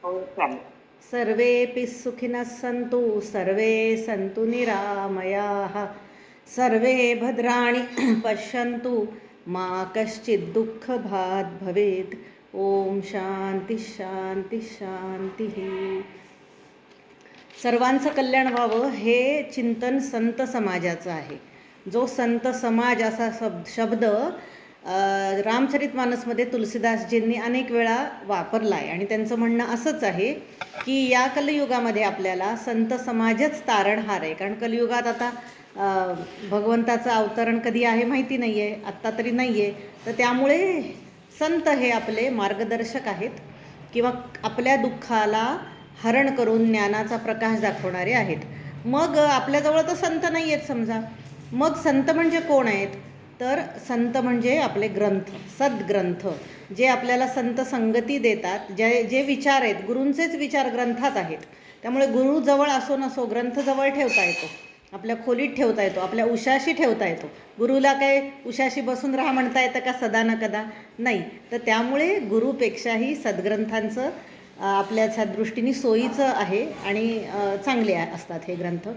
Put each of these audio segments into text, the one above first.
हो चालेल. सर्वेपि सुखिनः सन्तु सर्वे सन्तु निरामयाः सर्वे भद्राणि पश्यन्तु मा कश्चित् दुःखभाग् भवेत्. ओम शांती शांती शांती. सर्वांचं कल्याण व्हावं हे चिंतन संत समाजाचं आहे. जो संत समाज असा शब्द रामचरितमानसमध्ये तुलसीदासजींनी अनेक वेळा वापरला आहे आणि त्यांचं म्हणणं असंच आहे की या कलियुगामध्ये आपल्याला संत समाजच तारणहार आहे. कारण कलियुगात आता भगवंताचं अवतरण कधी आहे माहिती नाही आहे, आत्ता तरी नाही आहे. तर त्यामुळे संत हे आपले मार्गदर्शक आहेत किंवा आपल्या दुःखाला हरण करून ज्ञानाचा प्रकाश दाखवणारे आहेत. मग आपल्याजवळ तर संत नाही आहेत समजा. मग संत म्हणजे कोण आहेत? तर संत म्हणजे आपले ग्रंथ, सद्ग्रंथ, जे आपल्याला संत संगती देतात. जे विचार आहेत, गुरूंचेच विचार ग्रंथात आहेत. त्यामुळे गुरु जवळ असो नसो ग्रंथ जवळ ठेवता येतो, आपल्या खोलीत ठेवता येतो, आपल्या उशाशी ठेवता येतो. गुरुला काय उशाशी बसून राहा म्हणता येतं का सदा न कदा? नाही. तर त्यामुळे गुरुपेक्षाही सद्ग्रंथांचं आपल्या दृष्टीने सोयीचं आहे आणि चांगले असतात हे ग्रंथ.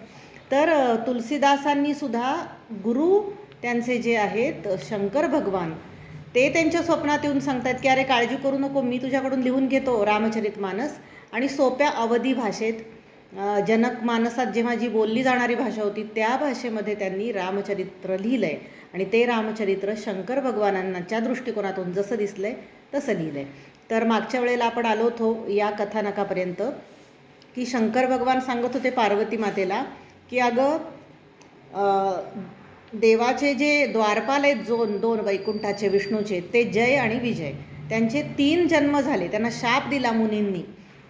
तर तुलसीदासांनी सुद्धा गुरु त्यांचे जे आहेत शंकर भगवान, ते त्यांच्या स्वप्नात येऊन सांगतात की अरे काळजी करू नको, मी तुझ्याकडून लिहून घेतो रामचरितमानस. आणि सोप्या अवधी भाषेत जनक मानसात जेव्हा जी बोलली जाणारी भाषा होती त्या भाषेमध्ये त्यांनी रामचरित्र लिहिलं आहे. आणि ते रामचरित्र शंकर भगवानांच्या दृष्टिकोनातून जसं दिसलं आहे तसं लिहिलं आहे. तर मागच्या वेळेला आपण आलो होतो या कथानकापर्यंत की शंकर भगवान सांगत होते पार्वती मातेला की अगं देवाचे जे द्वारपाल आहेत दोन वैकुंठाचे विष्णूचे, ते जय आणि विजय, त्यांचे 3 जन्म झाले. त्यांना शाप दिला मुनींनी,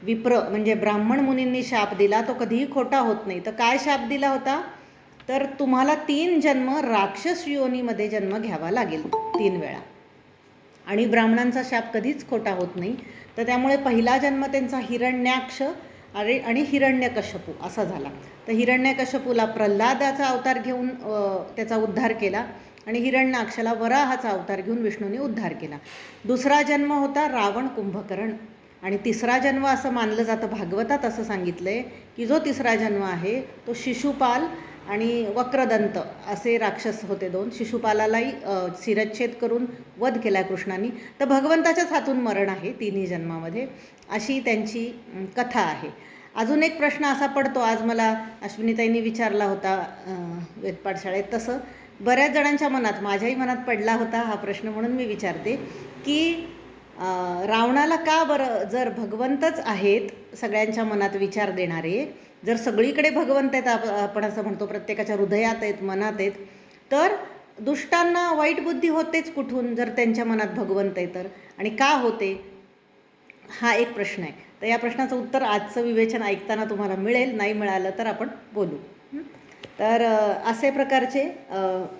विप्र म्हणजे ब्राह्मण मुनींनी शाप दिला, तो कधीही खोटा होत नाही. तर काय शाप दिला होता? तर तुम्हाला 3 जन्म राक्षस योनीमध्ये जन्म घ्यावा लागेल 3 वेळा. आणि ब्राह्मणांचा शाप कधीच खोटा होत नाही. तर त्यामुळे पहिला जन्म त्यांचा हिरण्याक्ष आणि हिरण्यकश्यपू असा झाला. तर हिरण्यकश्यपूला प्रल्हादाचा अवतार घेऊन त्याचा उद्धार केला आणि हिरण्याक्षाला वराहाचा अवतार घेऊन विष्णूने उद्धार केला. दुसरा जन्म होता रावण कुंभकर्ण. आणि तिसरा जन्म असं मानलं जातं, भागवतात असं सांगितलं आहे की जो तिसरा जन्म आहे तो शिशुपाल आणि वक्रदंत असे राक्षस होते 2. शिशुपालालाही शिरच्छेद करून वध केला कृष्णाने. तर भगवंताच्याच हातून मरण आहे 3ही जन्मामध्ये, अशी त्यांची कथा आहे. अजून एक प्रश्न असा पडतो, आज मला अश्विनीताईंनी विचारला होता वेदपाठशाळेत, तसं बऱ्याच जणांच्या मनात, माझ्याही मनात पडला होता हा प्रश्न, म्हणून मी विचारते की रावणाला का बरं, जर भगवंतच आहेत सगळ्यांच्या मनात विचार देणारे, जर सगळीकडे भगवंत आहेत, आपण असं म्हणतो प्रत्येकाच्या हृदयात आहेत, मनात आहेत, तर दुष्टांना वाईट बुद्धी होतेच कुठून जर त्यांच्या मनात भगवंत आहे तर? आणि का होते? हा एक प्रश्न आहे. तर या प्रश्नाचं उत्तर आजचं विवेचन ऐकताना तुम्हाला मिळेल, नाही मिळालं तर आपण बोलू. तर असे प्रकारचे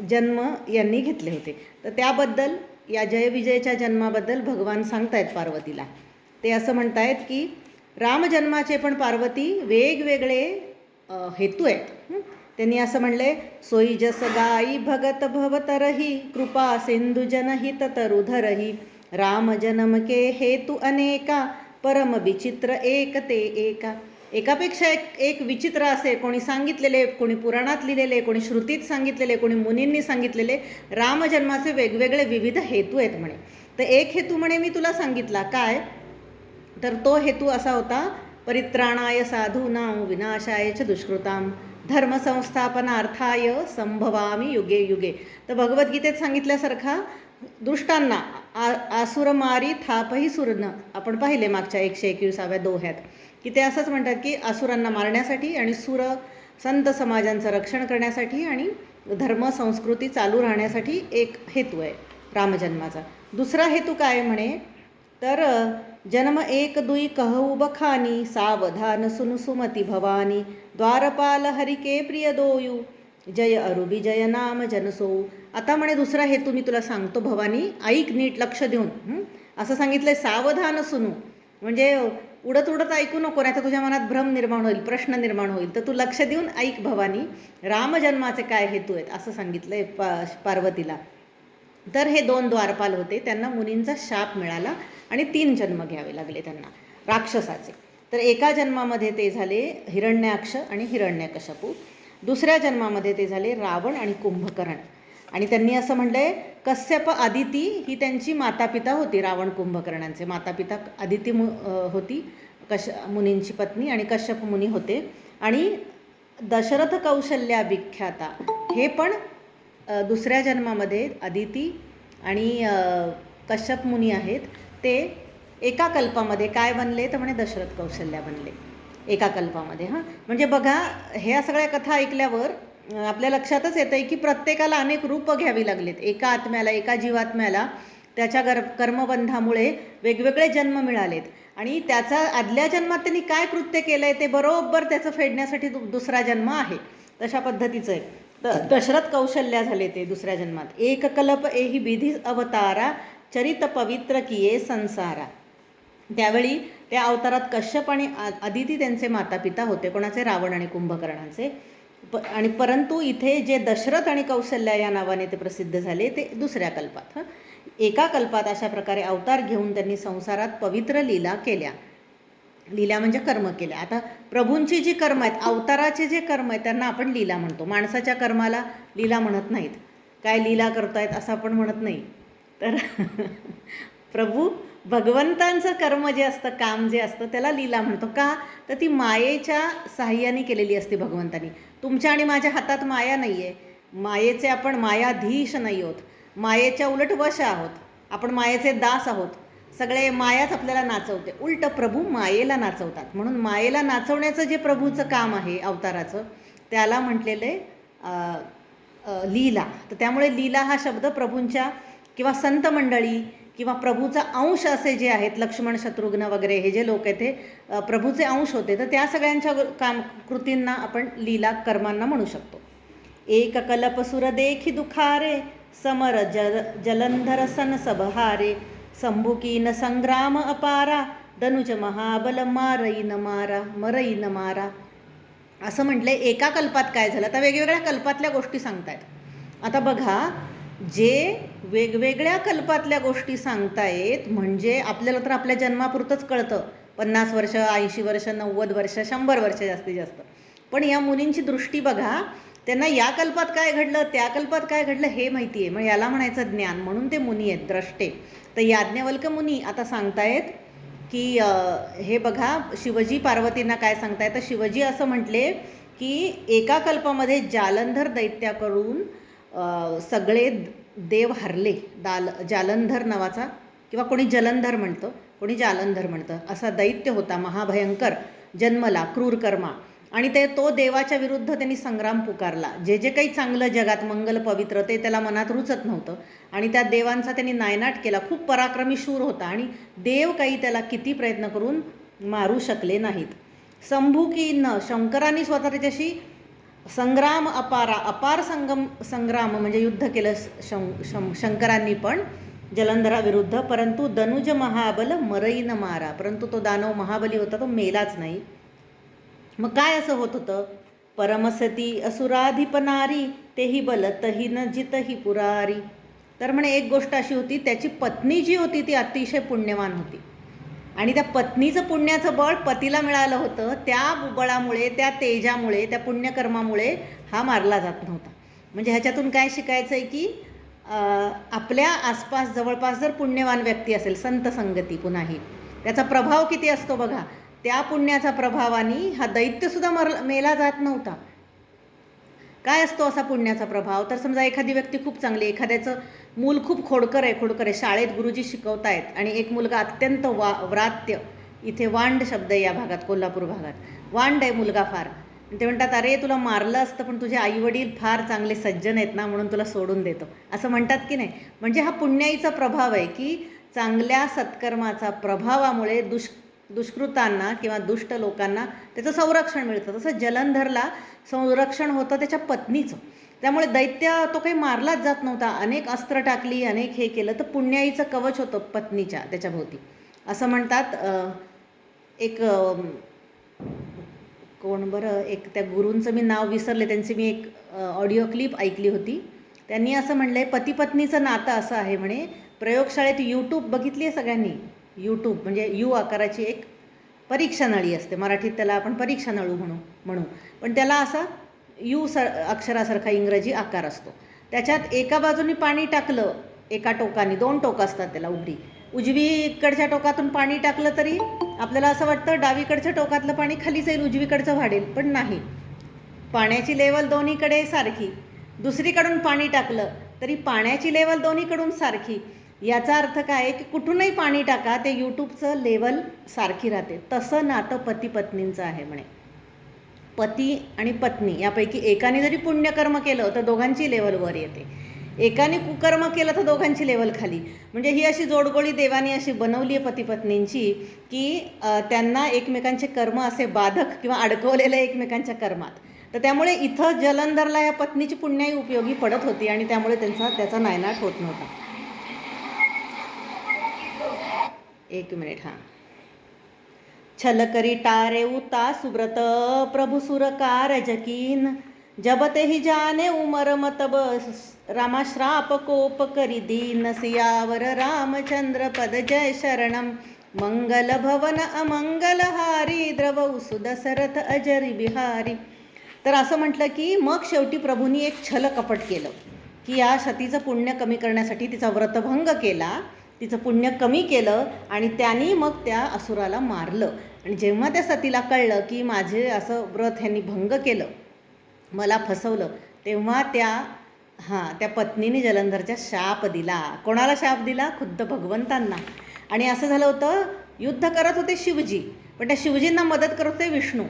जन्म यांनी घेतले होते. तर त्याबद्दल, या जयविजयच्या जन्माबद्दल भगवान सांगतायत पार्वतीला. ते असं म्हणतायत की रामजन्माचे पण पार्वती वेगवेगळे हेतू आहेत. त्यांनी असं म्हणले, सोयी जस गाई भगत भवतरही कृपा सिंधू जनहित तरुधरही राम जन्म के हेतू अनेका परम विचित्र एक ते एका. एकापेक्षा एक विचित्र असे कोणी सांगितलेले, कोणी पुराणात लिहिलेले, कोणी श्रुतीत सांगितलेले, कोणी मुनींनी सांगितलेले रामजन्माचे वेगवेगळे विविध हेतू आहेत म्हणे. तर एक हेतू म्हणे मी तुला सांगितला, काय? तर तो हेतू असा होता, परित्राणाय साधूनां विनाशाय च दुष्कृतां धर्मसंस्थापनार्थाय संभवामी युगे युगे. तर भगवद्गीतेत सांगितल्यासारखा दुष्टांना आसुरमारी थापही सुरन, आपण पाहिले मागच्या 121व्या दोह्यात, की ते असंच म्हणतात की असुरांना मारण्यासाठी आणि संत समाजांचं रक्षण करण्यासाठी आणि धर्मसंस्कृती चालू राहण्यासाठी एक हेतू आहे रामजन्माचा. दुसरा हेतू काय म्हणे? तर जन्म एक दुई कहू बखानी सावधान सुनु सुमती भवानी द्वारपाल हरिके प्रिय दोयू जय अरुबी जय नाम जनसो. आता म्हणे दुसरा हेतू मी तुला सांगतो भवानी, ऐक नीट लक्ष देऊन. असं सांगितलंय, सावधान सुनू म्हणजे उडत उडत ऐकू नको, नाही तर तुझ्या मनात भ्रम निर्माण होईल, प्रश्न निर्माण होईल. तर तू लक्ष देऊन ऐक भवानी, रामजन्माचे काय हेतू आहेत असं सांगितलंय पार्वतीला. तर हे 2 द्वारपाल होते, त्यांना मुनींचा शाप मिळाला आणि 3 जन्म घ्यावे लागले त्यांना. राक्षसाचे. तर एका जन्मामध्ये ते झाले हिरण्याक्ष आणि हिरण्यकश्यपू, दुसऱ्या जन्मामध्ये ते झाले रावण आणि कुंभकर्ण. आणि त्यांनी असं म्हटलं आहे, कश्यप आदिती ही त्यांची मातापिता होती. रावण कुंभकर्णांचे मातापिता आदिती होती, मुनींची पत्नी, आणि कश्यप मुनी होते. आणि दशरथ कौशल्या विख्याता हे पण दुसऱ्या जन्मामध्ये आदिती आणि कश्यप मुनी आहेत. ते एका कल्पामध्ये काय बनले तर म्हणे दशरथ कौशल्या बनले एका कल्पामध्ये. म्हणजे बघा, ह्या सगळ्या कथा ऐकल्यावर आपल्या लक्षातच येतं आहे की प्रत्येकाला अनेक रूपं घ्यावी लागलीत. एका आत्म्याला, एका जीवात्म्याला त्याच्या कर्मबंधामुळे वेगवेगळे जन्म मिळालेत. आणि त्याचा आदल्या जन्मात त्यांनी काय कृत्य केलं आहे ते बरोबर त्याचं फेडण्यासाठी दुसरा जन्म आहे. तशा पद्धतीचं आहे. तर दशरथ कौशल्या झाले ते दुसऱ्या जन्मात. एक कल्प एही विधी अवतारा, चरित पवित्र किये संसारा. त्यावेळी त्या अवतारात कश्यप आणि आदिती त्यांचे मातापिता होते. कोणाचे? रावण आणि कुंभकर्णांचे. आणि परंतु इथे जे दशरथ आणि कौशल्या या नावाने ते प्रसिद्ध झाले ते दुसऱ्या कल्पात. एका कल्पात अशा प्रकारे अवतार घेऊन त्यांनी संसारात पवित्र लीला केल्या. लीला म्हणजे कर्म केल्या. आता प्रभूंची जी कर्म आहेत, अवताराचे जे कर्म आहेत त्यांना आपण लीला म्हणतो. माणसाच्या कर्माला लीला म्हणत नाहीत. काय लीला करतायत असं आपण म्हणत नाही. तर प्रभू भगवंतांचं कर्म जे असतं, काम जे असतं त्याला लीला म्हणतो. का? तर ती मायेच्या साह्याने केलेली असते भगवंतांनी. तुमच्या आणि माझ्या हातात माया नाही आहे. मायेचे आपण मायाधीश नाही आहोत. मायेच्या उलट वश आहोत. आपण मायेचे दास आहोत. सगळे मायाच आपल्याला नाचवते. उलट प्रभू मायेला नाचवतात. म्हणून मायेला नाचवण्याचं जे प्रभूचं काम आहे अवताराचं, त्याला म्हटलेलं आहे लीला. तर त्यामुळे लीला हा शब्द प्रभूंच्या किंवा संत मंडळी किंवा प्रभूचा अंश असे जे आहेत, लक्ष्मण, शत्रुघ्न वगैरे हे जे लोक आहेत ते प्रभूचे अंश होते. तर त्या सगळ्यांच्या कृतींना आपण लीला, कर्मांना म्हणू शकतो. एक कल्प सुर देखी दुखारे, समर जलंधर सन सबहारे, संभुकीन संग्राम अपारा, दनुज महाबल मारई न मारा, मरई न मारा. असं म्हटलंय. एका कल्पात काय झालं? आता वेगवेगळ्या कल्पातल्या गोष्टी सांगतायत. आता बघा, जे वेगवेगळ्या कल्पातल्या गोष्टी सांगतायत म्हणजे आपल्याला तर आपल्या जन्मापुरतंच कळतं. 50 वर्ष, 80 वर्ष, 90 वर्ष, 100 वर्ष जास्तीत जास्त. पण या मुनींची दृष्टी बघा, त्यांना या कल्पात काय घडलं, त्या कल्पात काय घडलं हे माहिती आहे. मग याला म्हणायचं ज्ञान. म्हणून ते मुनी आहेत, द्रष्टे. तर याज्ञवल्क्य मुनी आता सांगतायत की हे बघा, शिवजी पार्वतींना काय सांगतायत. तर शिवजी असं म्हटले की एका कल्पामध्ये जालंधर दैत्याकडून सगळे देव हरले. जालंधर नावाचा, किंवा कोणी जलंधर म्हणतं, कोणी जालंधर म्हणतं, असा दैत्य होता महाभयंकर, जन्मला, क्रूर कर्मा. आणि तो देवाच्या विरुद्ध त्यांनी संग्राम पुकारला. जे जे काही चांगलं जगात मंगल पवित्र ते त्याला मनात रुचत नव्हतं. आणि त्या देवांचा त्यांनी नायनाट केला. खूप पराक्रमी शूर होता आणि देव काही त्याला किती प्रयत्न करून मारू शकले नाहीत. संभुकीन, शंकरांनी स्वतः त्याच्याशी संग्राम अपारा, अपार संग्राम म्हणजे युद्ध केलं शंकरांनी पण जलंधराविरुद्ध. परंतु दनुज महाबल मरई न मारा, परंतु तो दानव महाबली होता, तो मेलाच नाही. मग काय असं होत होतं? परमसती असुराधिपनारी, तेही बल तही न जितही पुरारी. तर म्हणे एक गोष्ट अशी होती, त्याची पत्नी जी होती ती अतिशय पुण्यवान होती. आणि त्या पत्नीचं पुण्याचं बळ पतीला मिळालं होतं. त्या बळामुळे, त्या तेजामुळे, त्या पुण्यकर्मामुळे हा मारला जात नव्हता. म्हणजे ह्याच्यातून काय शिकायचं आहे की आपल्या आसपास जवळपास जर पुण्यवान व्यक्ती असेल, संत संगती, पुन्हाही त्याचा प्रभाव किती असतो बघा. त्या पुण्याचा प्रभावाने हा दैत्यसुद्धा मेला जात नव्हता. काय असतो असा पुण्याचा प्रभाव? तर समजा एखादी व्यक्ती खूप चांगली, एखाद्याचं मूल खूप खोडकर आहे, शाळेत गुरुजी शिकवतायत आणि एक मुलगा अत्यंत व्रात्य, इथे वांड शब्द आहे या भागात, कोल्हापूर भागात वांड आहे मुलगा फार. ते म्हणतात, अरे तुला मारलं असतं पण तुझे आईवडील फार चांगले सज्जन आहेत ना, म्हणून तुला सोडून देतो, असं म्हणतात की नाही. म्हणजे हा पुण्याईचा प्रभाव आहे की चांगल्या सत्कर्माचा प्रभावामुळे दुष्कृतांना किंवा दुष्ट लोकांना त्याचं संरक्षण मिळतं. तसं जलंधरला संरक्षण होतं त्याच्या पत्नीचं. त्यामुळे दैत्य तो काही मारलाच जात नव्हता. अनेक अस्त्र टाकली, अनेक हे केलं, तर पुण्याईचं कवच होतं पत्नीच्या त्याच्याभोवती, असं म्हणतात. एक कोण बरं, एक त्या गुरूंचं मी नाव विसरले, त्यांची मी एक ऑडिओ क्लिप ऐकली होती. त्यांनी असं म्हणलं आहे, पती पत्नीचं नातं असं आहे म्हणे. प्रयोगशाळेत यूट्यूब बघितली आहे सगळ्यांनी. यूट्यूब म्हणजे यू आकाराची एक परीक्षा नळी असते, मराठीत त्याला आपण परीक्षा नळू म्हणू, पण त्याला असा अक्षरासारखा इंग्रजी आकार असतो. त्याच्यात एका बाजूनी पाणी टाकलं, एका टोकाने, 2 टोकं असतात त्याला उजवीकडच्या टोकातून पाणी टाकलं तरी आपल्याला असं वाटतं डावीकडच्या टोकातलं पाणी खाली जाईल, उजवीकडचं वाढेल, पण नाही. पाण्याची लेवल दोन्हीकडे सारखी. दुसरीकडून पाणी टाकलं तरी पाण्याची लेवल दोन्हीकडून सारखी. याचा अर्थ काय की कुठूनही पाणी टाका ते यूट्यूबचं लेवल सारखी राहते. तसं नातं पती पत्नींचं आहे म्हणे. पती आणि पत्नी यापैकी एकाने जरी पुण्यकर्म केलं तर दोघांची लेवल वर येते, एकाने कुकर्म केलं तर दोघांची लेवल खाली. म्हणजे ही अशी जोडगोळी देवाने अशी बनवली आहे पती पत्नींची की त्यांना एकमेकांचे कर्म असे बाधक किंवा अडकवलेले एकमेकांच्या कर्मात. तर त्यामुळे इथं जलंधरला या पत्नीची पुण्याही उपयोगी पडत होती आणि त्यामुळे त्याचा नायनाट होत नव्हता. 1 मिनिट. हां. छल करी टारे उता सुब्रत प्रभु सुर कारज कीन जबते ही जाने उमर मतब रामा श्राप कोप करी दीन सियावर रामचंद्र पद जय शरणम मंगल भवन अमंगल हारी द्रवौ सुदशरथ अजरी बिहारी. तर असं म्हटलं की मग शेवटी प्रभूंनी एक छल कपट केलं की या सतीचं पुण्य कमी करण्यासाठी तिचा व्रतभंग केला, तिचं पुण्य कमी केलं आणि त्यांनी मग त्या असुराला मारलं. आणि जेव्हा त्या सतीला कळलं की माझे असं व्रत ह्यांनी भंग केलं, मला फसवलं, तेव्हा त्या पत्नीने जलंधरच्या शाप दिला. कोणाला शाप दिला? खुद्द भगवंतांना. आणि असं झालं होतं, युद्ध करत होते शिवजी, पण त्या शिवजींना मदत करत होते विष्णू.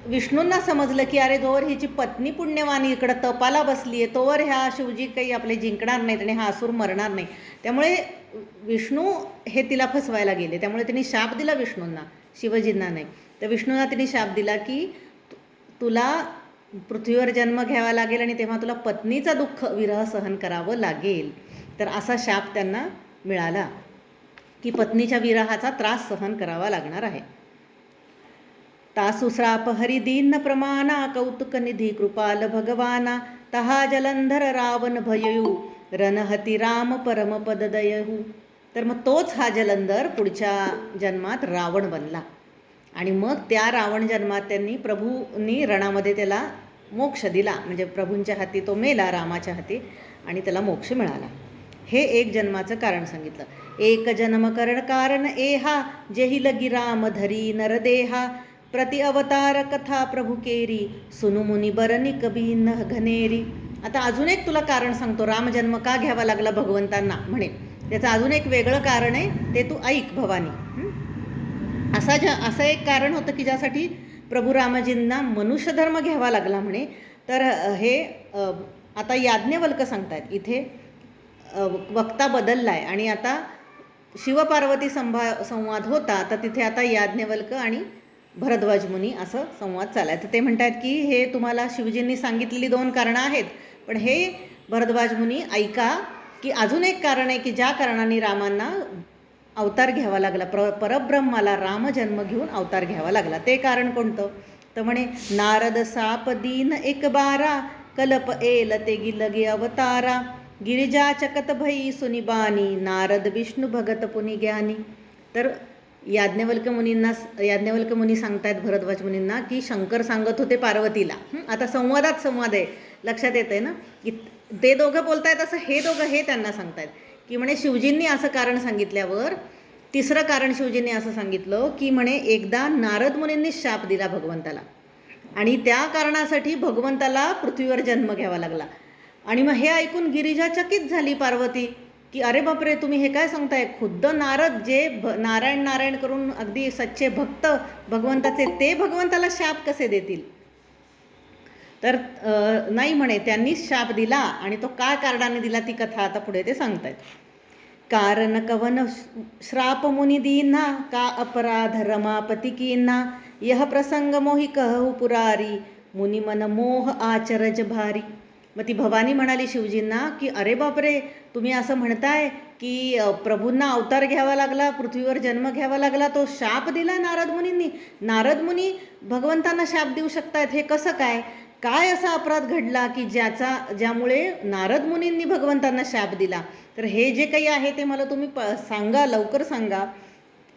विष्णूंना समजलं की अरे जोवर हिची पत्नी पुण्यवानी इकडं तपाला बसली आहे तोवर ह्या शिवजी काही आपले जिंकणार नाहीत आणि हा असुर मरणार नाही. त्यामुळे विष्णू हे तिला फसवायला गेले. त्यामुळे त्यांनी शाप दिला विष्णूंना, शिवजींना नाही. तर विष्णूंना तिने शाप दिला की तुला पृथ्वीवर जन्म घ्यावा लागेल आणि तेव्हा तुला पत्नीचा दुःख विरह सहन करावं लागेल. तर असा शाप त्यांना मिळाला की पत्नीच्या विरहाचा त्रास सहन करावा लागणार आहे. तासु श्राप हरी दीन प्रमाणा कौतुक निधी कृपाल भगवाना तहा जलंधर रावण भययू रणहती राम परमपद दयहू. तर मग तोच हा जलंधर पुढच्या जन्मात रावण बनला आणि मग त्या रावण जन्मात त्यांनी प्रभूंनी रणामध्ये त्याला मोक्ष दिला. म्हणजे प्रभूंच्या हाती तो मेला, रामाच्या हाती, आणि त्याला मोक्ष मिळाला. हे एक जन्माचं कारण सांगितलं. एक जन्म कारण एहा जेही लगी राम धरी नरदेहा प्रति अवतार कथा प्रभू केरी सुनु मुनी बरनी कबी न घनेरी. आता अजून एक तुला कारण सांगतो, रामजन्म का घ्यावा लागला भगवंतांना म्हणे. त्याचं अजून एक वेगळं कारण आहे, ते तू ऐक भवानी. असं एक कारण होतं की ज्यासाठी प्रभू रामजींना मनुष्यधर्म घ्यावा लागला म्हणे. तर हे आता याज्ञवल्क सांगतायत. इथे वक्ता बदलला आहे आणि आता शिवपार्वती संवाद होता, तर तिथे आता याज्ञवल्क आणि भरद्वाज मुनी असं संवाद चालाय. तर ते म्हणतात की हे तुम्हाला शिवजींनी सांगितलेली 2 कारणं आहेत, पण हे भरद्वाज मुनी ऐका की अजून एक कारण आहे की ज्या कारणाने रामांना अवतार घ्यावा लागला, परब्रह्माला रामजन्म घेऊन अवतार घ्यावा लागला. ते कारण कोणतं? तर म्हणे नारद साप दीन एक बारा कलप एल ते गिलगे अवतारा गिरिजा चकत भई सुनिबानी नारद विष्णू भगत पुनि ज्ञानी. तर याज्ञवल्क मुनी सांगतायत भरद्वाज मुनींना की शंकर सांगत होते पार्वतीला. आता संवाद आहे, लक्षात येत आहे ना की ते दोघं बोलतायत असं हे दोघं हे त्यांना सांगतायत की म्हणे शिवजींनी असं कारण सांगितल्यावर तिसरं कारण शिवजींनी असं सांगितलं की म्हणे एकदा नारद मुनींनी शाप दिला भगवंताला आणि त्या कारणासाठी भगवंताला पृथ्वीवर जन्म घ्यावा लागला. आणि मग हे ऐकून गिरिजा चकित झाली पार्वती की अरे बापरे, तुम्ही हे काय सांगताय? खुद्द नारद जे नारायण करून अगदी सच्चे भक्त भगवंताचे, ते भगवंताला शाप कसे देतील? तर नाही म्हणे, त्यांनीच शाप दिला. आणि तो काय कारणाने दिला ती कथा आता पुढे ते सांगतायत. कारण कवन श्राप मुनी दीना का अपराध रमापती कीना यह प्रसंग मोहि कहू पुरारी मुनी मन मोह आचरज भारी. मग ती भवानी म्हणाली शिवजींना की अरे बापरे, तुम्ही असं म्हणताय की प्रभूंना अवतार घ्यावा लागला, पृथ्वीवर जन्म घ्यावा लागला, तो शाप दिला नारद मुनींनी. नारद मुनी भगवंतांना शाप देऊ शकतायत, हे कसं काय? काय असा अपराध घडला की ज्यामुळे नारद मुनींनी भगवंतांना शाप दिला? तर हे जे काही आहे ते मला तुम्ही सांगा, लवकर सांगा.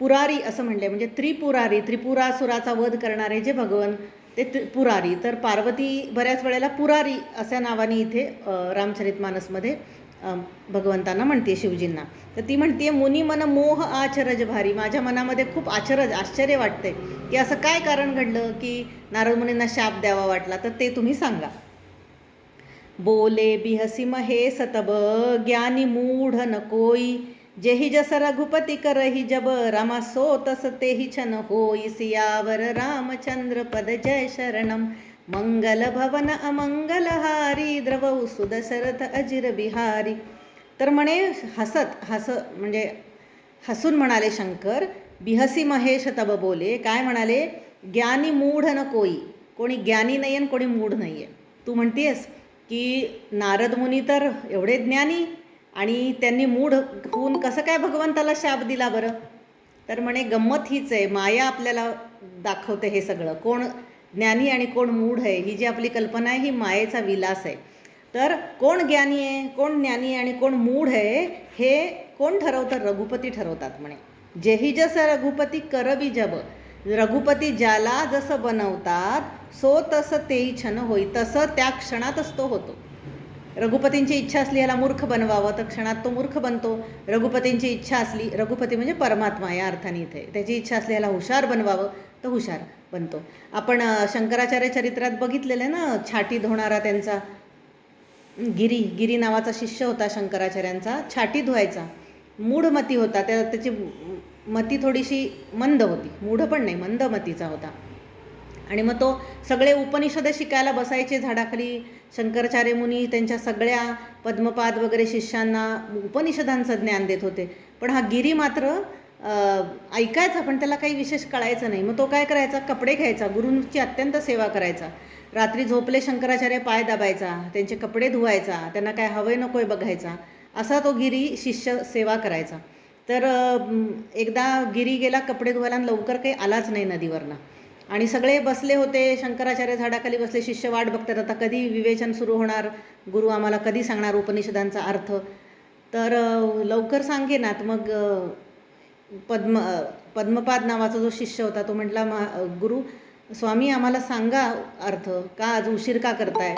पुरारी असं म्हणले, म्हणजे त्रिपुरारी, त्रिपुरासुराचा वध करणारे जे भगवन ते पुरारी. तर पार्वती बऱ्याच वेळेला पुरारी अशा नावाने इथे रामचरितमानसमध्ये भगवंतांना म्हणते, शिवजींना. तर ती म्हणते, मुनी मन मोह आचरज भारी, माझ्या मनामध्ये खूप आश्चर्य वाटते की असं काय कारण घडलं की नारद मुनींना शाप द्यावा वाटला, तर ते तुम्ही सांगा. बोले बिहसी महेश तब ज्ञानी मूढ न कोई, जेहि जस रघुपति करहि जब, रामा सो तस तेहि छन होई, सियावर रामचंद्र पद जय शरणम, मंगल भवन अमंगल हारी, द्रवऊ सुदशरथ अजिर बिहारी. तर म्हणे म्हणजे हसून म्हणाले शंकर, बिहसी महेश तब बोले, काय म्हणाले, ज्ञानी मूढ न कोई, कोणी ज्ञानी नाही आहे कोणी मूढ नाही आहे. तू म्हणतेस की नारद मुनी तर एवढे ज्ञानी आणि त्यांनी मूढ होऊन कसं काय भगवंताला शाप दिला बरं. तर म्हणे गंमत हीच आहे, माया आपल्याला दाखवते हे सगळं, कोण ज्ञानी आणि कोण मूढ आहे, ही जी आपली कल्पना आहे ही मायेचा विलास आहे. तर कोण ज्ञानी आहे, कोण ज्ञानी आणि कोण मूढ आहे हे कोण ठरवतं, रघुपती ठरवतात. म्हणे जेही जसं रघुपती करबी जब, रघुपती ज्याला जसं बनवतात सो तसं तेही छन होई, तसं त्या क्षणातच तो होतो. रघुपतींची इच्छा असली याला मूर्ख बनवावं तर क्षणात तो मूर्ख बनतो. रघुपतींची इच्छा असली, रघुपती म्हणजे परमात्मा या अर्थाने इथे, त्याची इच्छा असली याला हुशार बनवावं तर हुशार बनतो. आपण शंकराचार्य चरित्रात बघितलेलं आहे ना, छाटी धुणारा त्यांचा गिरी नावाचा शिष्य होता शंकराचार्यांचा, छाटी धुवायचा, मूढमती होता, त्याची मती थोडीशी मंद होती, मूढ पण नाही, मंद मतीचा होता. आणि मग तो सगळे उपनिषद शिकायला बसायचे झाडाखाली. शंकराचार्य मुनी त्यांच्या सगळ्या पद्मपाद वगैरे शिष्यांना उपनिषदांचं ज्ञान देत होते. पण हा गिरी मात्र ऐकायचा पण त्याला काही विशेष कळायचं नाही. मग तो काय करायचा, कपडे घ्यायचा, गुरूंची अत्यंत सेवा करायचा, रात्री झोपले शंकराचार्य पाय दाबायचा, त्यांचे कपडे धुवायचा, त्यांना काय हवे नकोय बघायचा, असा तो गिरी शिष्य सेवा करायचा. तर एकदा गिरी गेला कपडे धुवायला आणि लवकर काही आलाच नाही नदीवरनं, आणि सगळे बसले होते, शंकराचार्य झाडाखाली बसले, शिष्य वाट बघतात आता कधी विवेचन सुरू होणार, गुरु आम्हाला कधी सांगणार उपनिषदांचा अर्थ. तर लवकर सांगेनात. मग पद्मपाद नावाचा जो शिष्य होता तो म्हटला, गुरु स्वामी आम्हाला सांगा अर्थ, का आज उशीर का करताय.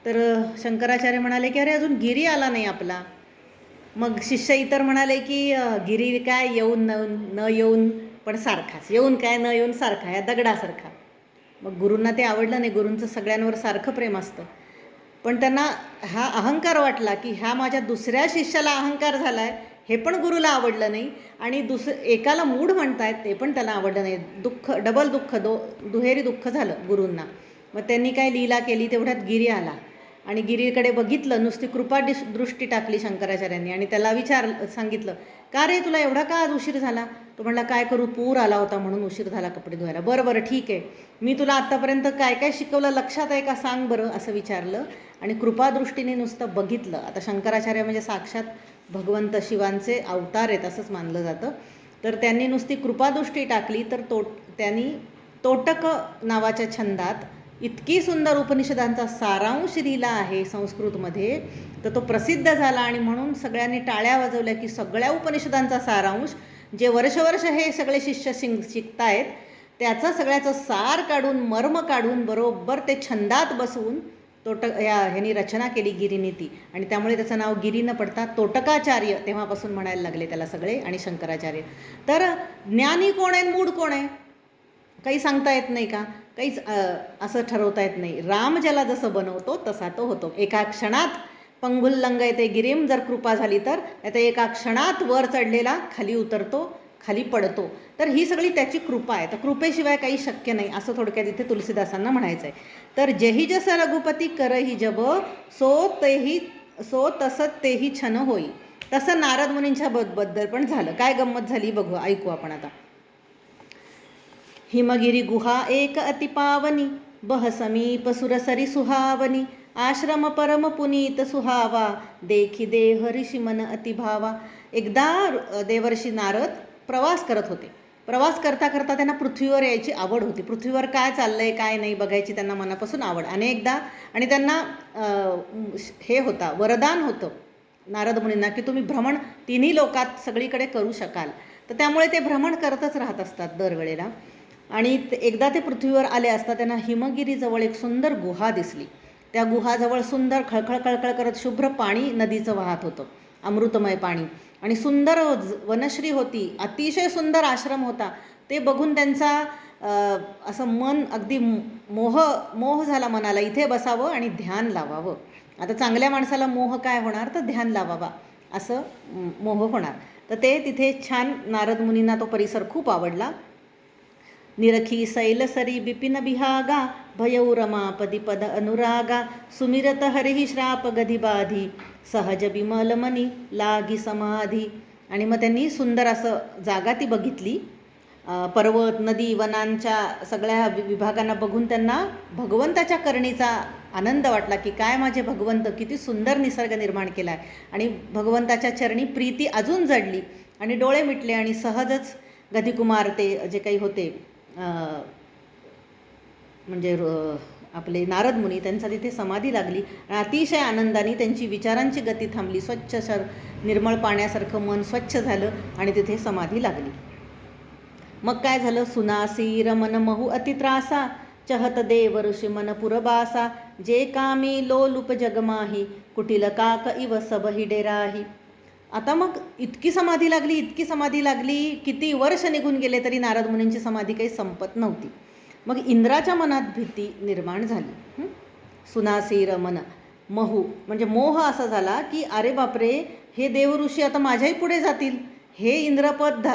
तर शंकराचार्य म्हणाले की अरे अजून गिरी आला नाही आपला. मग शिष्य इतर म्हणाले की गिरी काय येऊन न येऊन पण सारखाच, येऊन काय न येऊन सारखा, या दगडासारखा. मग गुरूंना ते आवडलं नाही, गुरूंचं सगळ्यांवर सारखं प्रेम असतं. पण त्यांना हा अहंकार वाटला की ह्या माझ्या दुसऱ्या शिष्याला अहंकार झाला आहे, हे पण गुरुला आवडलं नाही, आणि एकाला मूढ म्हणतायत ते पण त्याला आवडलं नाही. दुःख, डबल दुःख, दुहेरी दुःख झालं गुरूंना. मग त्यांनी काय लीला केली, तेवढ्यात गिरी आला आणि गिरीकडे बघितलं, नुसती कृपा दृष्टी टाकली शंकराचार्यांनी आणि त्याला सांगितलं, का रे तुला एवढा का आज उशीर झाला. तो म्हणला काय करू, पूर आला होता म्हणून उशीर झाला कपडे धुवायला. बरं ठीक आहे, मी तुला आत्तापर्यंत काय काय शिकवलं लक्षात आहे का सांग बरं, असं विचारलं आणि कृपादृष्टीने नुसतं बघितलं. आता शंकराचार्य म्हणजे साक्षात भगवंत शिवांचे अवतार आहेत असंच मानलं जातं. तर त्यांनी नुसती कृपादृष्टी टाकली तर त्यांनी तोटक नावाच्या छंदात इतकी सुंदर उपनिषदांचा सारांश लिहिला आहे संस्कृतमध्ये, तर तो प्रसिद्ध झाला. आणि म्हणून सगळ्यांनी टाळ्या वाजवल्या की सगळ्या उपनिषदांचा सारांश, जे वर्ष हे सगळे शिष्य शिकतायत त्याचं सगळ्याचं सार काढून, मर्म काढून, बरोबर ते छंदात बसवून ह्यांनी रचना केली गिरीनीती. आणि त्यामुळे त्याचं नाव गिरी न पडता तोटकाचार्य तेव्हापासून म्हणायला लागले त्याला सगळे आणि शंकराचार्य. तर ज्ञानी कोण आहे, मूढ कोण आहे, काही सांगता येत नाही का, काहीच असं ठरवता येत नाही. राम ज्याला जसं बनवतो तसा तो होतो. एका क्षणात पंगुल्लंग येते गिरीम, जर कृपा झाली तर आता एका क्षणात वर चढलेला खाली उतरतो, खाली पडतो. तर ही सगळी त्याची कृपा आहे. तर कृपेशिवाय काही शक्य नाही असं थोडक्यात इथे तुलसीदासांना म्हणायचं आहे. तर जेही जसं रघुपती करही जब, सो तसं तेही छन होई. तसं नारद मुनींच्या बद्दल पण झालं. काय गंमत झाली बघू, ऐकू आपण आता. हिमगिरी गुहा एक अति पावनी, बह समीप सुरसरी सुहावनी, आश्रम परम पुनीत सुहावा, देखी देह ऋषी मन अतिभावा. एकदा देवर्षी नारद प्रवास करत होते. प्रवास करता करता त्यांना पृथ्वीवर यायची आवड होती. पृथ्वीवर काय चाललंय काय नाही बघायची त्यांना मनापासून आवड अनेकदा. आणि त्यांना हे वरदान होतं नारद मुनींना की तुम्ही भ्रमण तिन्ही लोकात सगळीकडे करू शकाल. तर त्यामुळे ते भ्रमण करतच राहत असतात दरवेळेला. आणि एकदा ते पृथ्वीवर आले असता त्यांना हिमगिरीजवळ एक सुंदर गुहा दिसली. त्या गुहाजवळ सुंदर खळखळ खळखळ करत शुभ्र पाणी नदीचं वाहत होतं, अमृतमय पाणी. आणि सुंदर वनश्री होती, अतिशय सुंदर आश्रम होता. ते बघून त्यांचा असं मन अगदी मोह झाला मनाला, इथे बसावं आणि ध्यान लावावं. आता चांगल्या माणसाला मोह काय होणार, तर ध्यान लावावा असं मोह होणार. तर ते तिथे छान नारद मुनींना तो परिसर खूप आवडला. निरखी शैलसरी बिपिन बिहागा, भयौ रमापदी पद अनुरागा, सुमिरत हरिही श्राप गधिबाधी, सहज बिमल मनी लागी समाधी. आणि मग त्यांनी सुंदर असं जागा ती बघितली. पर्वत, नदी, वनांच्या सगळ्या विभागांना बघून त्यांना भगवंताच्या करणीचा आनंद वाटला, की काय माझे भगवंत, किती सुंदर निसर्ग निर्माण केला आहे. आणि भगवंताच्या चरणी प्रीती अजून जडली आणि डोळे मिटले. आणि सहजच गधिकुमार ते जे काही होते म्हणजे आपले नारद मुनी, त्यांचा तिथे समाधी लागली. आणि अतिशय आनंदाने त्यांची विचारांची गती थांबली. स्वच्छ निर्मळ पाण्यासारखं मन स्वच्छ झालं आणि तिथे समाधी लागली. मग काय झालं, सुनासी रमन महू अति त्रासा, चहत देव ऋषी मन पुरबासा, जे कामी लोलुप जगमाही, कुटिल काक इव सबही डेराही. आता मग इतकी समाधी लागली, किती वर्ष निघून गेले तरी नारद मुनींची समाधी काही संपत नव्हती. मग इंद्राच्या मनात भीती निर्माण झाली. सुनासी रमन महू म्हणजे मोह असा झाला, की अरे बापरे, हे देव ऋषी आता माझ्याही पुढे जातील, हे इंद्रपद